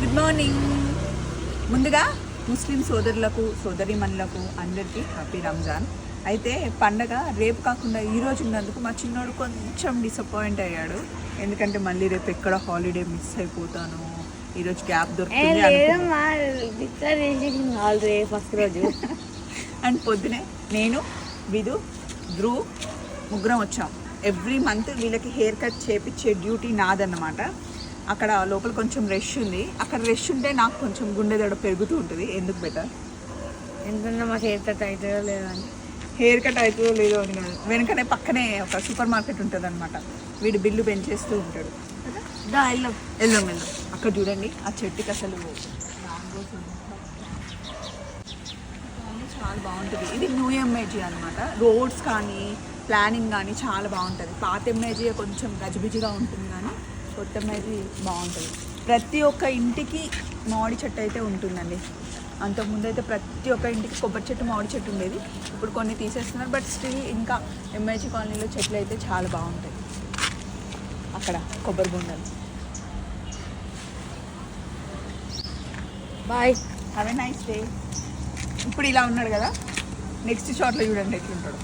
Good morning. ముందుగా ముస్లిం సోదరులకు సోదరీమణులకు అందరికీ హ్యాపీ రంజాన్. అయితే పండగ రేపు కాకుండా ఈరోజు ఉన్నందుకు మా చిన్నోడు కొంచెం డిసప్పాయింట్ అయ్యాడు. ఎందుకంటే మళ్ళీ రేపు ఎక్కడ హాలిడే మిస్ అయిపోతాను, ఈరోజు గ్యాప్ దొరుకుతుంది ఫస్ట్ రోజు. అండ్ పొద్దునే నేను విధు ధ్రువ్ ముగ్గురం వచ్చాం. ఎవ్రీ మంత్ వీళ్ళకి హెయిర్ కట్ చేపించే డ్యూటీ నాదన్నమాట. అక్కడ లోపల కొంచెం రష్ ఉంది. అక్కడ రష్ ఉంటే నాకు కొంచెం గుండె దడ పెరుగుతూ ఉంటుంది. ఎందుకు బెటర్ ఎందుకన్నా మాకు హెయిర్ కట్ అవుతుందో లేదో అని. హెయిర్ కట్ అవుతుందో లేదో అని కాదు, వెనకనే పక్కనే ఒక సూపర్ మార్కెట్ ఉంటుంది అనమాట. వీడు బిల్లు పెంచేస్తూ ఉంటాడు. వెళ్దాం వెళ్దాం వెళ్దాం. అక్కడ చూడండి ఆ చెట్టుకి అసలు చాలా బాగుంటుంది. ఇది న్యూ ఎంఏజీ అనమాట. రోడ్స్ కానీ ప్లానింగ్ కానీ చాలా బాగుంటుంది. పాత ఎంఏజీ కొంచెం గజిబిజిగా ఉంటుంది కానీ కొత్త ఎంఏజీ బాగుంటుంది. ప్రతి ఒక్క ఇంటికి మామిడి చెట్టు అయితే ఉంటుందండి. అంతకుముందు అయితే ప్రతి ఒక్క ఇంటికి కొబ్బరి చెట్టు మామిడి చెట్టు ఉండేది. ఇప్పుడు కొన్ని తీసేస్తున్నారు, బట్ స్టిల్ ఇంకా ఎంఏజీ కాలనీలో చెట్లు అయితే చాలా బాగుంటాయి. అక్కడ కొబ్బరి బొండలు. Boy, have a nice day. ఇప్పుడు ఇలా ఉన్నాడు కదా, నెక్స్ట్ షాట్లో చూడండి ఎట్లుంటాడు.